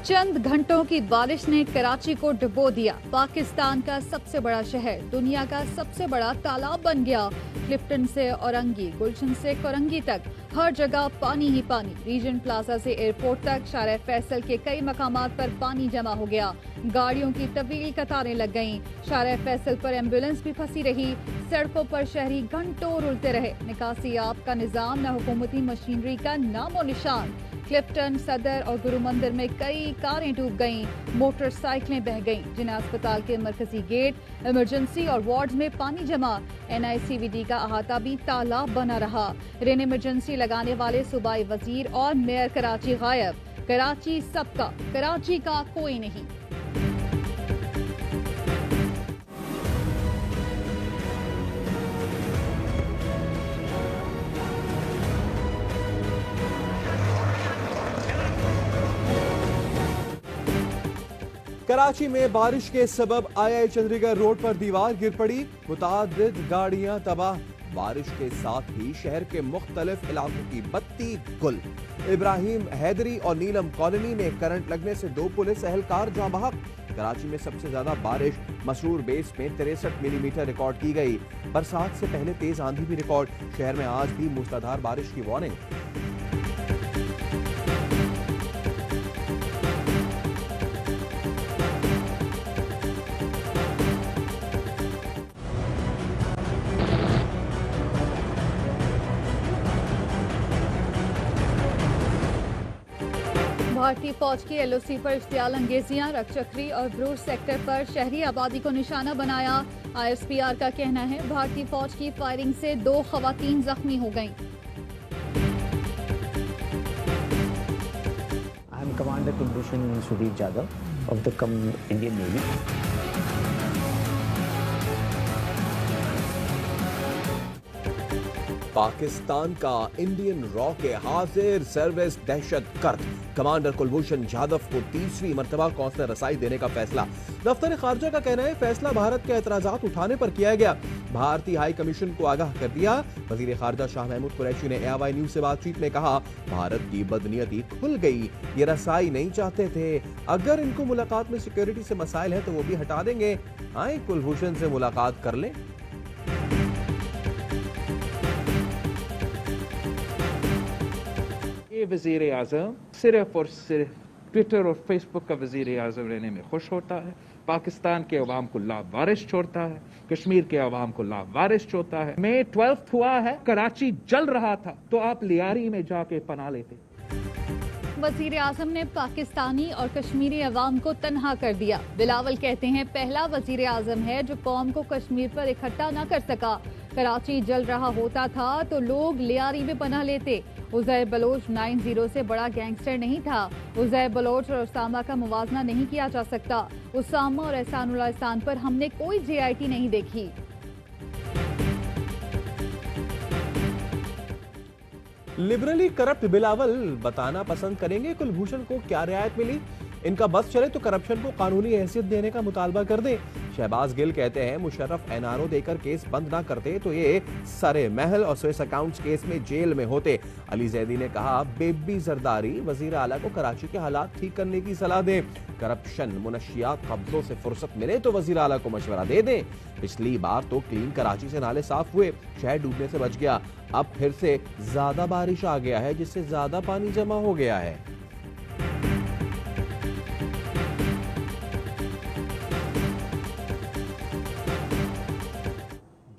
चंद घंटों की बारिश ने कराची को डुबो दिया। पाकिस्तान का सबसे बड़ा शहर दुनिया का सबसे बड़ा तालाब बन गया। क्लिफ्टन से औरंगी, गुलशन से कोरंगी तक हर जगह पानी ही पानी। रीजन प्लाजा से एयरपोर्ट तक शारा फैसल के कई मकामात पर पानी जमा हो गया। गाड़ियों की तवील कतारें लग गईं। शारा फैसल पर एम्बुलेंस भी फंसी रही। सड़कों पर शहरी घंटों रुलते रहे। निकासी आब का निजाम, न हुकूमती मशीनरी का नामो निशान। क्लिफ्टन, सदर और गुरु मंदिर में कई कारें डूब गईं, मोटरसाइकिलें बह गईं। जिन्ना अस्पताल के मरकजी गेट, इमरजेंसी और वार्ड्स में पानी जमा। NICVD का अहाता भी तालाब बना रहा। रेन इमरजेंसी लगाने वाले सूबाई वजीर और मेयर कराची गायब। कराची सबका, कराची का कोई नहीं। कराची में बारिश के सबब II चंद्रीगढ़ रोड पर दीवार गिर पड़ी, मुतादिद गाड़ियां तबाह। बारिश के साथ ही शहर के मुख्तलिफ इलाकों की बत्ती गुल। इब्राहिम हैदरी और नीलम कॉलोनी में करंट लगने से 2 पुलिस एहलकार जाँ बहक। कराची में सबसे ज्यादा बारिश मसरूर बेस में 63 मिलीमीटर रिकॉर्ड की गई। बरसात से पहले तेज आंधी भी रिकॉर्ड। शहर में आज भी मूसलाधार बारिश की वार्निंग। भारतीय फौज की LOC पर इश्तियाल अंगेजियां, रकचक्री और ब्रूस सेक्टर पर शहरी आबादी को निशाना बनाया। ISPR का कहना है भारतीय फौज की फायरिंग से 2 खवातीन जख्मी हो गईं। I am Commander Kulbhushan Sudeep Jadhav of the Indian Navy. Pakistan का इंडियन रॉ के हाजिर सर्विस दहशत गर्द कमांडर कुलभूषण जाधव को तीसरी मर्तबा कौंसलर रसाई देने का फैसला। दफ्तर खारजा का कहना है फैसला भारत के एतराजात उठाने पर किया गया। भारतीय हाई कमीशन को आगाह कर दिया। वजीर खारजा शाह महमूद कुरैशी ने AY न्यूज से बातचीत में कहा भारत की बदनीयती खुल गई, ये रसाई नहीं चाहते थे। अगर इनको मुलाकात में सिक्योरिटी से मसाइल है तो वो भी हटा देंगे। आए कुलभूषण से मुलाकात कर लें। वज़ीर आज़म सिर्फ और सिर्फ ट्विटर और फेसबुक का वज़ीर आज़म रहने में खुश होता है। पाकिस्तान के अवाम को लावारिस छोड़ता है, कश्मीर के अवाम को लावारिस छोड़ता है। मई 12 हुआ है, कराची जल रहा था तो आप लियारी में जाके पनाह लेते। वजीर आजम ने पाकिस्तानी और कश्मीरी अवाम को तन्हा कर दिया। बिलावल कहते हैं पहला वजीर आजम है जो कौम को कश्मीर पर इकट्ठा न कर सका। कराची जल रहा होता था तो लोग लियारी में पनाह लेते। उज़ैर बलोच 90 से बड़ा गैंगस्टर नहीं था। उज़ैर बलोच और उसामा का मुवाजना नहीं किया जा सकता। उसामा और एहसानुल्लाह एहसान पर हमने कोई JIT नहीं देखी। लिबरली करप्ट बिलावल बताना पसंद करेंगे कुलभूषण को क्या रियायत मिली। इनका बस चले तो करप्शन को कानूनी हैसियत देने का मुतालबा कर दें। शहबाज गिल कहते हैं मुशर्रफ NRO देकर केस बंद ना करते तो ये सरे महल और स्विस अकाउंट्स केस में जेल में होते। अली जैदी ने कहा बेबी जरदारी वजीर आला को कराची के हालात ठीक करने की सलाह दें। करप्शन, मुनशियात, कब्जों से फुर्सत मिले तो वजीर आला को मशवरा दे दें। पिछली बार तो क्लीन कराची से नाले साफ हुए, शहर डूबने से बच गया। अब फिर से ज्यादा बारिश आ गया है जिससे ज्यादा पानी जमा हो गया है।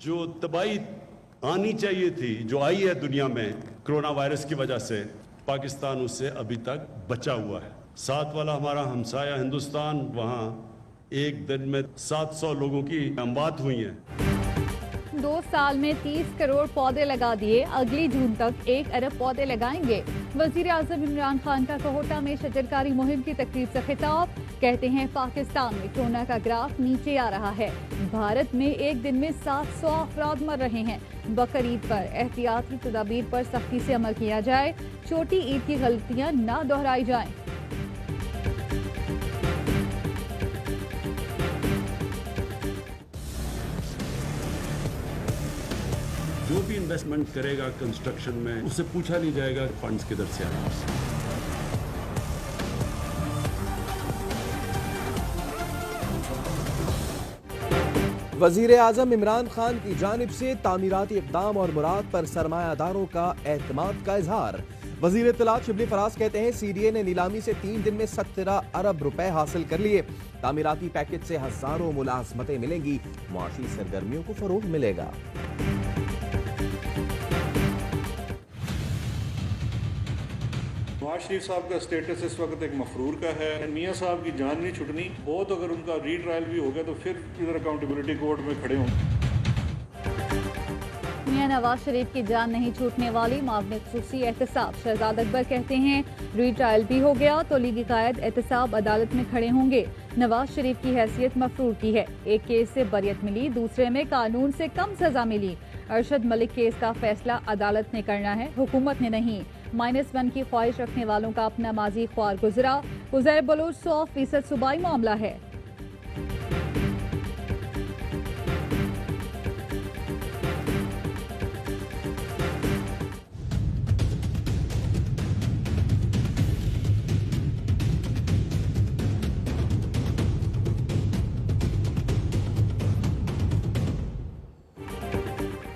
जो तबाही आनी चाहिए थी, जो आई है दुनिया में कोरोना वायरस की वजह से, पाकिस्तान उससे अभी तक बचा हुआ है। साथ वाला हमारा हमसाया हिंदुस्तान, वहाँ एक दिन में 700 लोगों की अमवात हुई है। 2 साल में 30 करोड़ पौधे लगा दिए, अगली जून तक 1 अरब पौधे लगाएंगे। वजीर आजम इमरान खान का कोहोटा में शजरकारी मुहिम की तकरीब से खिताब। कहते हैं पाकिस्तान में कोरोना का ग्राफ नीचे आ रहा है। भारत में एक दिन में 700 अफराद मर रहे हैं। बकर ईद पर एहतियाती तदाबीर पर सख्ती से अमल किया जाए। छोटी ईद की गलतियां ना दोहराई जाएं। जो भी इन्वेस्टमेंट करेगा कंस्ट्रक्शन में, उससे पूछा नहीं जाएगा फंड्स किधर से आए। वजीर आजम इमरान खान की जानिब से तामीराती इक़दाम और मुराद पर सरमायादारों का एतमाद का इजहार। वजीर इत्तलात शिबली फराज कहते हैं CDA ने नीलामी से 3 दिन में 17 अरब रुपए हासिल कर लिए। तामीराती पैकेज से हजारों मुलाजमतें मिलेंगी, मुआशी सरगर्मियों को फरोग मिलेगा। नवाज शरीफ साहब का स्टेटस इस वक्त एक मफरूर का है। मियाँ साहब की जान नहीं छुटनी, बहुत अगर उनका रीट्रायल भी हो गया तो फिर इधर अकाउंटेबिलिटी कोर्ट में खड़े हों। मियां नवाज शरीफ की जान नहीं छूटने वाली, मामले खुसूसी एहतसाब। शहजाद अकबर कहते हैं रीट्रायल भी हो गया तो लीगी कायद एहतसाब अदालत में खड़े होंगे। नवाज शरीफ की हैसियत मफरूर की है, एक केस से बरियत मिली, दूसरे में कानून से कम सजा मिली। अरशद मलिक केस का फैसला अदालत ने करना है, हुकूमत ने नहीं। -1 की ख्वाहिश रखने वालों का अपना माजी ख्वार गुजरा। उज़ैर बलोच 100% सूबाई मामला है।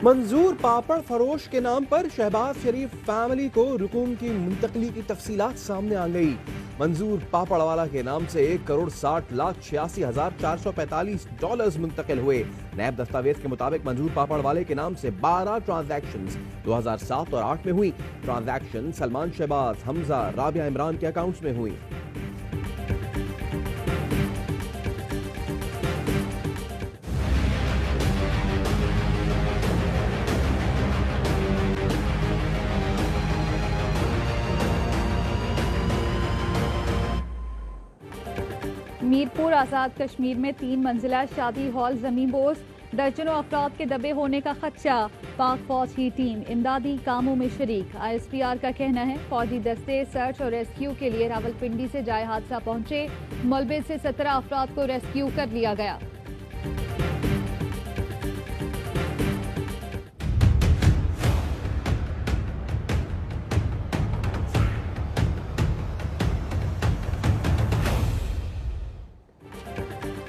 मंजूर पापड़ फरोश के नाम पर शहबाज शरीफ फैमिली को रकूम की मुंतकली की तफसीलात सामने आ गई। मंजूर पापड़वाला के नाम से $1,60,86,445 मुंतकिल हुए। नैब दस्तावेज के मुताबिक मंजूर पापड़वाले के नाम से 12 ट्रांजैक्शंस 2007 और 8 में हुई। ट्रांजैक्शन सलमान शहबाज, हमजा, राबिया इमरान के अकाउंट्स में हुई। मीरपुर आजाद कश्मीर में 3 मंजिला शादी हॉल जमींबोस, दर्जनों अफराद के दबे होने का खदशा। पाक फौज की टीम इमदादी कामों में शरीक। ISPR का कहना है फौजी दस्ते सर्च और रेस्क्यू के लिए रावलपिंडी से जाए हादसा पहुंचे। मलबे से 17 अफराद को रेस्क्यू कर लिया गया।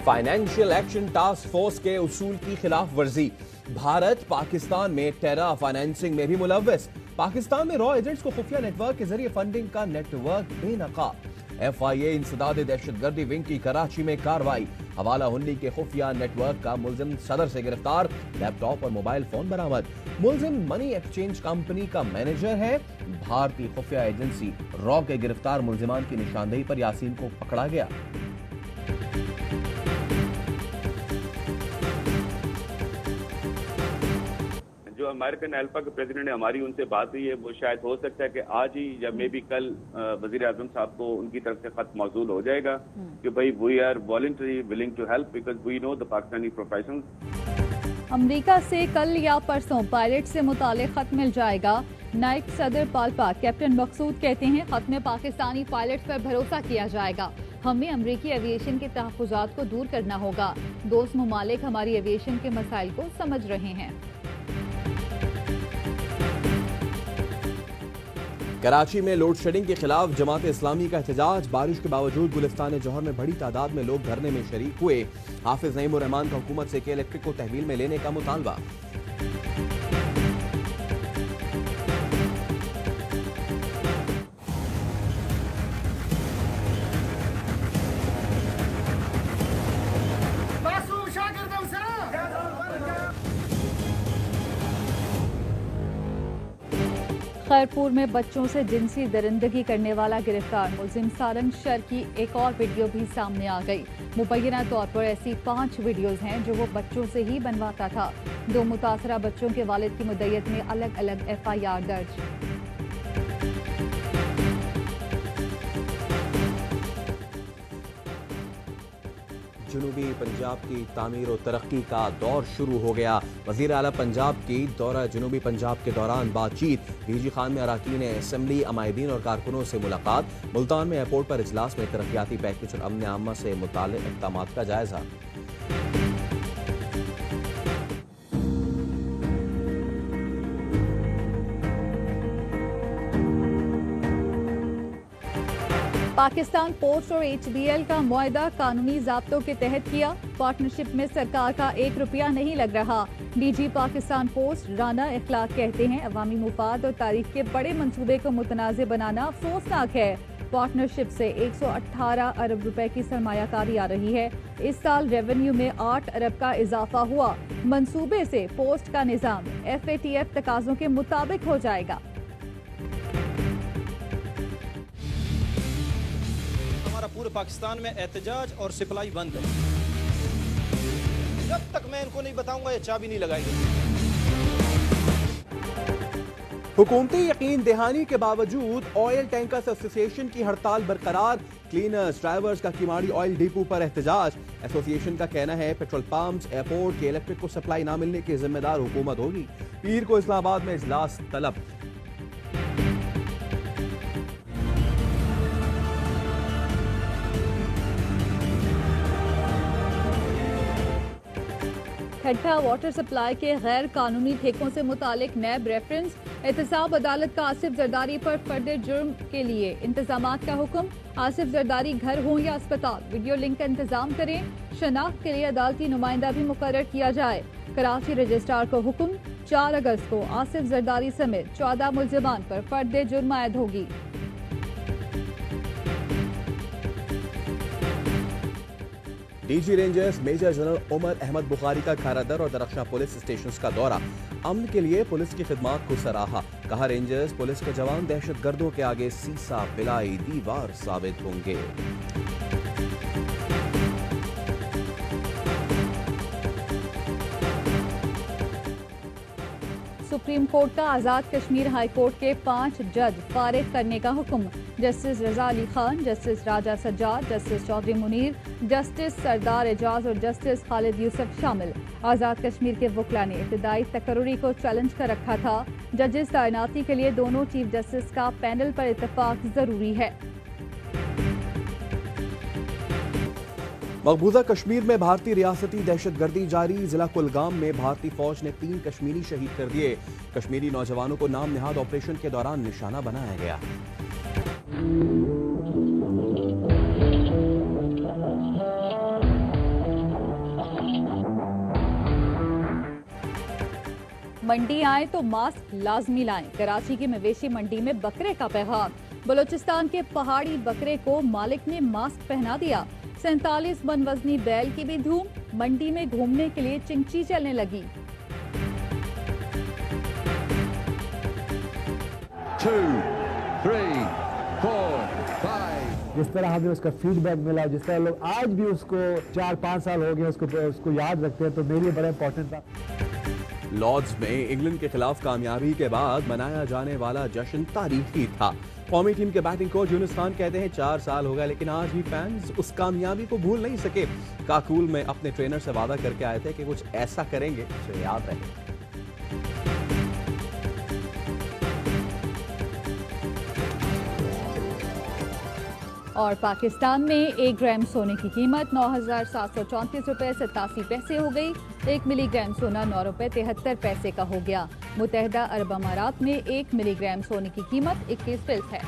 फाइनेंशियल एक्शन टास्क फोर्स के उसूल की खिलाफ वर्जी। भारत पाकिस्तान में टेरर फाइनेंसिंग में भी मुलव्वस। पाकिस्तान में रॉ एजेंट्स को खुफिया नेटवर्क के जरिए फंडिंग का नेटवर्क बेनकाब। FIA इंसदाद दहशतगर्दी विंग की कराची में कार्रवाई। हवाला हुंडी के खुफिया नेटवर्क का मुलजिम सदर से गिरफ्तार। लैपटॉप और मोबाइल फोन बरामद। मुलजिम मनी एक्सचेंज कंपनी का मैनेजर है। भारतीय खुफिया एजेंसी रॉ के गिरफ्तार मुलजिमान की निशानदेही पर यासीन को पकड़ा गया। जो अमेरिकन अल्फा के प्रेसिडेंट है, हमारी उनसे बात हुई है, वो शायद हो सकता है कि आज ही या मे बी कल वजीर आजम साहब को उनकी तरफ से खत मौसूल हो जाएगा कि भाई we are voluntary willing to help because we know the Pakistani professionals. America से कल या परसों पायलट से मुतालिक खत मिल जाएगा। नायब सदर पालपा कैप्टन मकसूद कहते हैं खत में पाकिस्तानी पायलट पर भरोसा किया जाएगा। हमें अमरीकी एविएशन के तहफ़्फ़ुज़ात को दूर करना होगा। दोस्त ममालिक हमारी एविएशन के मसाइल को समझ रहे हैं। कराची में लोड शेडिंग के खिलाफ जमात इस्लामी का एहतजाज। बारिश के बावजूद गुलिस्तान जौहर में बड़ी तादाद में लोग धरने में शरीक हुए। हाफिज नईमुर रहमान का हुकूमत से के इलेक्ट्रिक को तहवील में लेने का मुतालबा। खैरपुर में बच्चों से जिनसी दरिंदगी करने वाला गिरफ्तार। मुलजिम सारंग शर की एक और वीडियो भी सामने आ गई। मुबैना तौर पर ऐसी 5 वीडियोज हैं जो वो बच्चों से ही बनवाता था। 2 मुतासरा बच्चों के वालिद की मुद्दत में अलग अलग FIR दर्ज। जनूबी पंजाब की तामीर और तरक्की का दौर शुरू हो गया। वज़ीर आला पंजाब की दौरा जनूबी पंजाब के दौरान बातचीत। डीजी खान में अराकीन असम्बली, अमायदीन और कारकुनों से मुलाकात। मुल्तान में एयरपोर्ट पर इजलास में तरक्याती पैकेज और अमन आमा से मुताल्लिक़ इक़दामात का जायजा। पाकिस्तान पोस्ट और HBL का मुआहदा कानूनी ज़ाब्तों के तहत किया। पार्टनरशिप में सरकार का 1 रुपया नहीं लग रहा। DG पाकिस्तान पोस्ट राना इखलाक कहते हैं, अवामी मुफाद और तारीख के बड़े मंसूबे को मुतनाज़ बनाना अफसोसनाक है। पार्टनरशिप से 118 अरब रुपए की सरमायाकारी आ रही है। इस साल रेवेन्यू में 8 अरब का इजाफा हुआ। मंसूबे से पोस्ट का निज़ाम FATF तकाज़ों के मुताबिक हो जाएगा। हमारा पूरे पाकिस्तान में एहतजाज और सप्लाई बंद है। जब तक मैं इनको नहीं बताऊंगा ये चाबी नहीं लगाएंगे। हुकूमती यकीन दहानी के बावजूद ऑयल टैंकर्स एसोसिएशन की हड़ताल बरकरार। क्लीनर्स ड्राइवर्स का किमाड़ी ऑयल डिपो पर एहतजाज। एसोसिएशन का कहना है पेट्रोल पंप्स एयरपोर्ट के इलेक्ट्रिक को सप्लाई न मिलने की जिम्मेदार हुकूमत होगी। पीर को इस्लामाबाद में इजलास तलब। खट्टा वाटर सप्लाई के गैर कानूनी ठेकों से मुतालिक नैब रेफरेंस। एहतसाब अदालत का आसिफ जरदारी पर फर्द जुर्म के लिए इंतजामात का हुक्म। आसिफ जरदारी घर हो या अस्पताल वीडियो लिंक का इंतजाम करें। शनाख्त के लिए अदालती नुमाइंदा भी मुकर्रर किया जाए। कराची रजिस्ट्रार को हुक्म, 4 अगस्त को आसिफ जरदारी समेत 14 मुल्जिमान पर फर्द जुर्म आयद होगी। DG rangers major general Umar Ahmad Bukhari का खारादर और दरख्शा पुलिस स्टेशंस का दौरा। अमन के लिए पुलिस की खिदमात को सराहा। कहा रेंजर्स पुलिस के जवान दहशतगर्दों के आगे सीसा पिलाई दीवार साबित होंगे। सुप्रीम कोर्ट का आजाद कश्मीर हाई कोर्ट के 5 जज फारिग करने का हुक्म। जस्टिस रजा अली खान, जस्टिस राजा सज्जाद, जस्टिस चौधरी मुनीर, जस्टिस सरदार एजाज और जस्टिस खालिद यूसुफ शामिल। आजाद कश्मीर के वकला ने इब्तदाई तकर्री को चैलेंज कर रखा था। जजेस तैनाती के लिए दोनों चीफ जस्टिस का पैनल पर इत्तेफाक जरूरी है। मकबूजा कश्मीर में भारतीय रियासती दहशतगर्दी जारी। जिला कुलगाम में भारतीय फौज ने 3 कश्मीरी शहीद कर दिए। कश्मीरी नौजवानों को नाम निहाद ऑपरेशन के दौरान निशाना बनाया गया। मंडी आए तो मास्क लाजमी लाएं। कराची की मवेशी मंडी में बकरे का पैगाम। बलूचिस्तान के पहाड़ी बकरे को मालिक ने मास्क पहना दिया। 47 मन वजनी बैल की भी धूम। मंडी में घूमने के लिए चिंची चलने लगी। 2, 3, 4, 5। जिस तरह हमें उसका फीडबैक मिला, जिस तरह लोग आज भी उसको 4-5 साल हो गए उसको याद रखते हैं, तो मेरे लिए बड़ा इंपॉर्टेंट था। लॉर्ड्स में इंग्लैंड के खिलाफ कामयाबी के बाद मनाया जाने वाला जश्न तारीखी था। कौमी टीम के बैटिंग कोच यूनुस खान कहते हैं 4 साल हो गए लेकिन आज भी फैंस उस कामयाबी को भूल नहीं सके। काकूल में अपने ट्रेनर से वादा करके आए थे कि कुछ ऐसा करेंगे जो याद रहे। और पाकिस्तान में 1 ग्राम सोने की कीमत 9,734 रुपए 87 पैसे हो गई। 1 मिलीग्राम सोना 9 रुपए 73 पैसे का हो गया। मुत्तहदा अरब अमारात में 1 मिलीग्राम सोने की कीमत 21 फिल्स है।